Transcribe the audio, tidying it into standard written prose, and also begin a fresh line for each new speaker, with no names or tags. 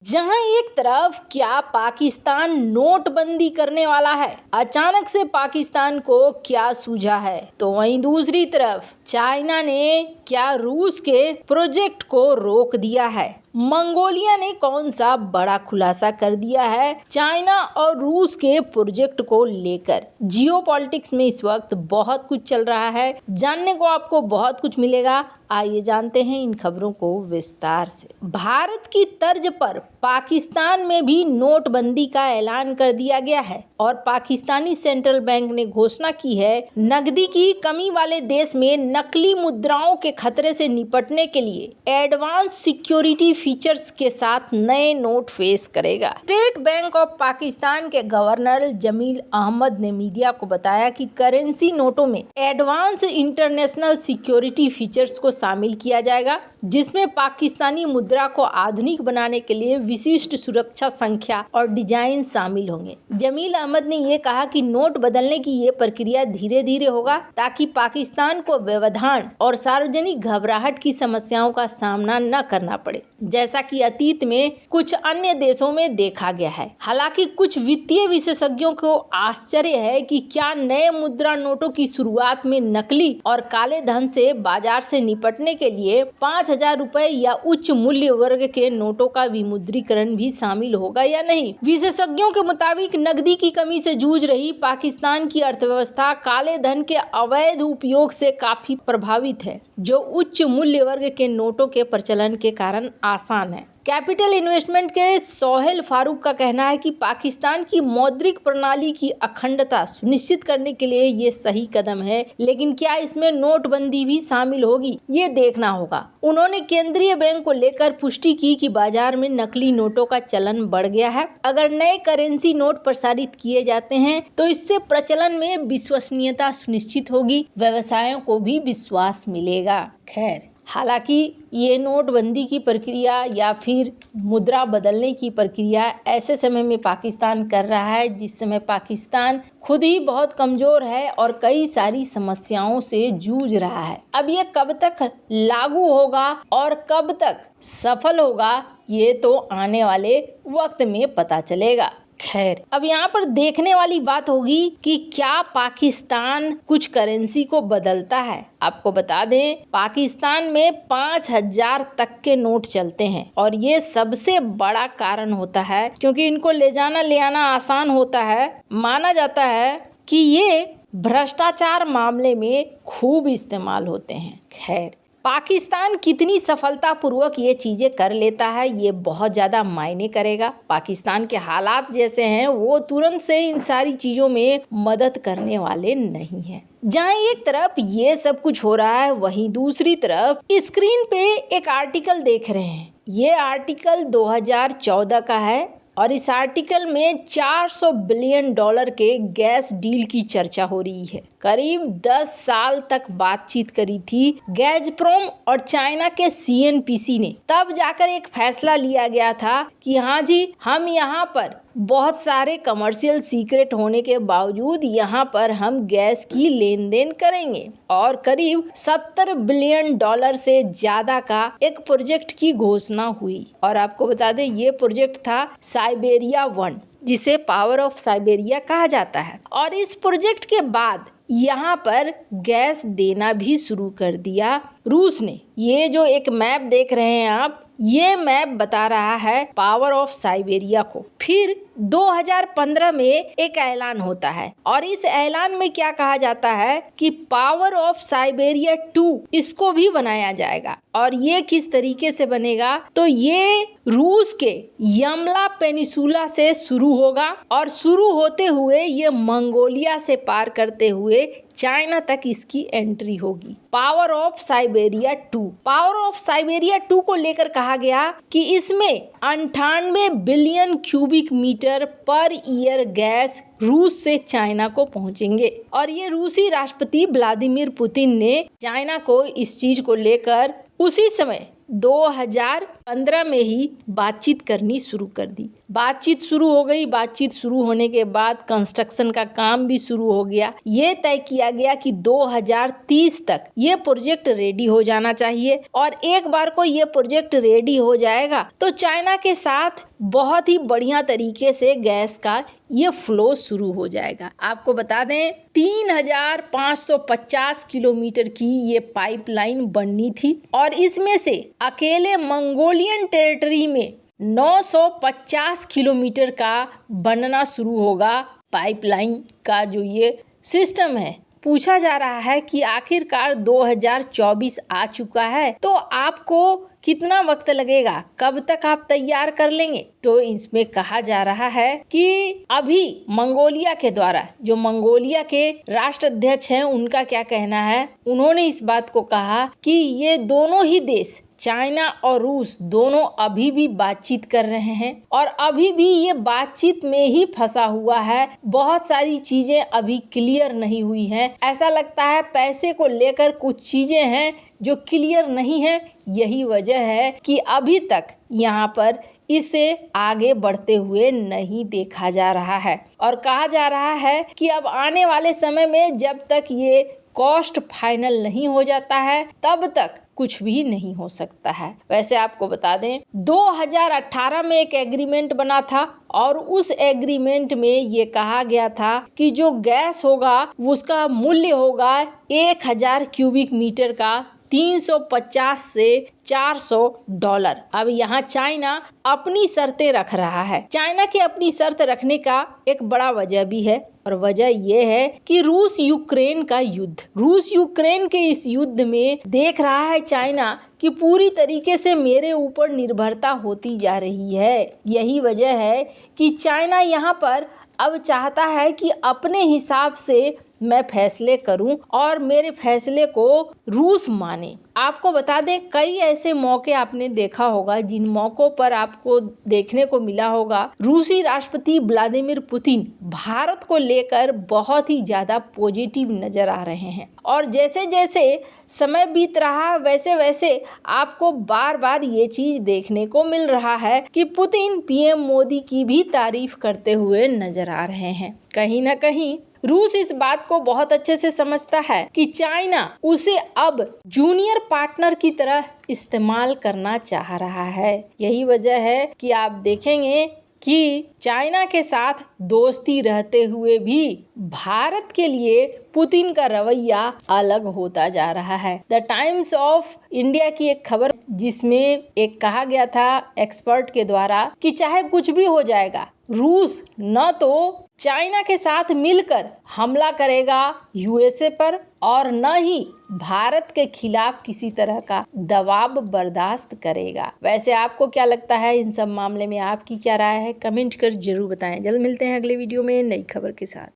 जहां एक तरफ क्या पाकिस्तान नोटबंदी करने वाला है, अचानक से पाकिस्तान को क्या सूझा है, तो वहीं दूसरी तरफ चाइना ने क्या रूस के प्रोजेक्ट को रोक दिया है। मंगोलिया ने कौन सा बड़ा खुलासा कर दिया है चाइना और रूस के प्रोजेक्ट को लेकर। जियोपॉलिटिक्स में इस वक्त बहुत कुछ चल रहा है, जानने को आपको बहुत कुछ मिलेगा। आइए जानते हैं इन खबरों को विस्तार से। भारत की तर्ज पर पाकिस्तान में भी नोटबंदी का ऐलान कर दिया गया है और पाकिस्तानी सेंट्रल बैंक ने घोषणा की है नकदी की कमी वाले देश में नकली मुद्राओं के खतरे से निपटने के लिए एडवांस सिक्योरिटी फीचर्स के साथ नए नोट पेश करेगा। स्टेट बैंक ऑफ पाकिस्तान के गवर्नर जमील अहमद ने मीडिया को बताया कि करेंसी नोटों में एडवांस इंटरनेशनल सिक्योरिटी फीचर्स को शामिल किया जाएगा, जिसमें पाकिस्तानी मुद्रा को आधुनिक बनाने के लिए विशिष्ट सुरक्षा संख्या और डिजाइन शामिल होंगे। जमील अहमद ने ये कहा कि नोट बदलने की ये प्रक्रिया धीरे धीरे होगा ताकि पाकिस्तान को व्यवधान और सार्वजनिक घबराहट की समस्याओं का सामना न करना पड़े, जैसा कि अतीत में कुछ अन्य देशों में देखा गया है। हालांकि कुछ वित्तीय विशेषज्ञों को आश्चर्य है कि क्या नए मुद्रा नोटों की शुरुआत में नकली और काले धन से बाजार से निपटने के लिए 5,000 रुपए या उच्च मूल्य वर्ग के नोटों का विमुद्रीकरण भी शामिल होगा या नहीं। विशेषज्ञों के मुताबिक नकदी की कमी से जूझ रही पाकिस्तान की अर्थव्यवस्था काले धन के अवैध उपयोग से काफी प्रभावित है, जो उच्च मूल्य वर्ग के नोटों के प्रचलन के कारण आसान है। कैपिटल इन्वेस्टमेंट के सोहेल फारूक का कहना है कि पाकिस्तान की मौद्रिक प्रणाली की अखंडता सुनिश्चित करने के लिए ये सही कदम है, लेकिन क्या इसमें नोटबंदी भी शामिल होगी, ये देखना होगा। उन्होंने केंद्रीय बैंक को लेकर पुष्टि की कि बाजार में नकली नोटों का चलन बढ़ गया है। अगर नए करेंसी नोट प्रसारित किए जाते हैं तो इससे प्रचलन में विश्वसनीयता सुनिश्चित होगी, व्यवसायों को भी विश्वास मिलेगा। खैर, हालांकि ये नोटबंदी की प्रक्रिया या फिर मुद्रा बदलने की प्रक्रिया ऐसे समय में पाकिस्तान कर रहा है जिस समय पाकिस्तान खुद ही बहुत कमज़ोर है और कई सारी समस्याओं से जूझ रहा है। अब ये कब तक लागू होगा और कब तक सफल होगा, ये तो आने वाले वक्त में पता चलेगा। खैर, अब यहाँ पर देखने वाली बात होगी कि क्या पाकिस्तान कुछ करेंसी को बदलता है। आपको बता दें, पाकिस्तान में 5,000 तक के नोट चलते हैं और ये सबसे बड़ा कारण होता है क्योंकि इनको ले जाना ले आना आसान होता है। माना जाता है कि ये भ्रष्टाचार मामले में खूब इस्तेमाल होते हैं। खैर, पाकिस्तान कितनी सफलतापूर्वक ये चीज़ें कर लेता है, ये बहुत ज़्यादा मायने करेगा। पाकिस्तान के हालात जैसे हैं वो तुरंत से इन सारी चीज़ों में मदद करने वाले नहीं हैं। जहाँ एक तरफ ये सब कुछ हो रहा है, वहीं दूसरी तरफ स्क्रीन पे एक आर्टिकल देख रहे हैं। ये आर्टिकल 2014 का है और इस आर्टिकल में $400 बिलियन के गैस डील की चर्चा हो रही है। करीब 10 साल तक बातचीत करी थी गैज़प्रोम और चाइना के CNPC ने। तब जाकर एक फैसला लिया गया था कि हाँ जी, हम यहाँ पर बहुत सारे कमर्शियल सीक्रेट होने के बावजूद यहाँ पर हम गैस की लेन देन करेंगे और करीब $70 बिलियन से ज़्यादा का एक प्रोजेक्ट की घोषणा हुई। और आपको बता दें, ये प्रोजेक्ट था साइबेरिया 1, जिसे पावर ऑफ साइबेरिया कहा जाता है। और इस प्रोजेक्ट के बाद यहाँ पर गैस देना भी शुरू कर दिया रूस ने। ये जो एक मैप देख रहे हैं आप, ये मैप बता रहा है पावर ऑफ साइबेरिया को। फिर 2015 में एक ऐलान होता है और इस ऐलान में क्या कहा जाता है कि पावर ऑफ साइबेरिया 2 इसको भी बनाया जाएगा। और ये किस तरीके से बनेगा, तो ये रूस के यमला पेनिसुला से शुरू होगा और शुरू होते हुए ये मंगोलिया से पार करते हुए चाइना तक इसकी एंट्री होगी। Power of Siberia 2, power of Siberia 2 को लेकर कहा गया कि इसमें 98 billion cubic metre per year gas रूस से चाइना को पहुंचेंगे। और ये रूसी राष्ट्रपति व्लादिमीर पुतिन ने चाइना को इस चीज को लेकर उसी समय 2000 2015 में ही बातचीत करनी शुरू कर दी। बातचीत शुरू हो गई। बातचीत शुरू होने के बाद कंस्ट्रक्शन का काम भी शुरू हो गया। ये तय किया गया कि 2030 तक ये प्रोजेक्ट रेडी हो जाना चाहिए और एक बार को ये प्रोजेक्ट रेडी हो जाएगा तो चाइना के साथ बहुत ही बढ़िया तरीके से गैस का ये फ्लो शुरू हो जाएगा। आपको बता दें 3550 किलोमीटर की ये पाइपलाइन बननी थी और इसमें से अकेले मंगोलियन टेरिटरी में 950 किलोमीटर का बनना शुरू होगा पाइपलाइन का जो ये सिस्टम है। पूछा जा रहा है कि आखिरकार 2024 आ चुका है तो आपको कितना वक्त लगेगा, कब तक आप तैयार कर लेंगे? तो इसमें कहा जा रहा है कि अभी मंगोलिया के द्वारा, जो मंगोलिया के राष्ट्राध्यक्ष हैं, उनका क्या कहना है, उन्होंने इस बात को कहा कि ये दोनों ही देश चाइना और रूस दोनों अभी भी बातचीत कर रहे हैं और अभी भी ये बातचीत में ही फंसा हुआ है। बहुत सारी चीजें अभी क्लियर नहीं हुई हैं। ऐसा लगता है पैसे को लेकर कुछ चीजें हैं जो क्लियर नहीं है। यही वजह है कि अभी तक यहाँ पर इसे आगे बढ़ते हुए नहीं देखा जा रहा है और कहा जा रहा है कि अब आने वाले समय में जब तक ये कॉस्ट फाइनल नहीं हो जाता है तब तक कुछ भी नहीं हो सकता है। वैसे आपको बता दें 2018 में एक एग्रीमेंट बना था और उस एग्रीमेंट में ये कहा गया था कि जो गैस होगा उसका मूल्य होगा 1000 क्यूबिक मीटर का 350 से $400। अब यहाँ चाइना अपनी शर्तें रख रहा है। चाइना की अपनी शर्त रखने का एक बड़ा वजह भी है और वजह यह है कि रूस यूक्रेन का युद्ध, रूस यूक्रेन के इस युद्ध में देख रहा है चाइना कि पूरी तरीके से मेरे ऊपर निर्भरता होती जा रही है। यही वजह है कि चाइना यहाँ पर अब चाहता है कि अपने हिसाब से मैं फैसले करूं और मेरे फैसले को रूस माने। आपको बता दें कई ऐसे मौके आपने देखा होगा जिन मौकों पर आपको देखने को मिला होगा रूसी राष्ट्रपति व्लादिमीर पुतिन भारत को लेकर बहुत ही ज्यादा पॉजिटिव नजर आ रहे हैं और जैसे जैसे समय बीत रहा वैसे वैसे आपको बार बार ये चीज देखने को मिल रहा है कि पुतिन पीएम मोदी की भी तारीफ करते हुए नजर आ रहे हैं। कहीं ना कहीं रूस इस बात को बहुत अच्छे से समझता है कि चाइना उसे अब जूनियर पार्टनर की तरह इस्तेमाल करना चाह रहा है। यही वजह है कि आप देखेंगे कि चाइना के साथ दोस्ती रहते हुए भी भारत के लिए पुतिन का रवैया अलग होता जा रहा है। द टाइम्स ऑफ इंडिया की एक खबर जिसमें एक कहा गया था एक्सपर्ट के द्वारा कि चाहे कुछ भी हो जाएगा रूस न तो चाइना के साथ मिलकर हमला करेगा यूएसए पर और न ही भारत के खिलाफ किसी तरह का दबाव बर्दाश्त करेगा। वैसे आपको क्या लगता है इन सब मामले में, आपकी क्या राय है? कमेंट कर जरूर बताएं। जल्द मिलते हैं अगले वीडियो में नई खबर के साथ।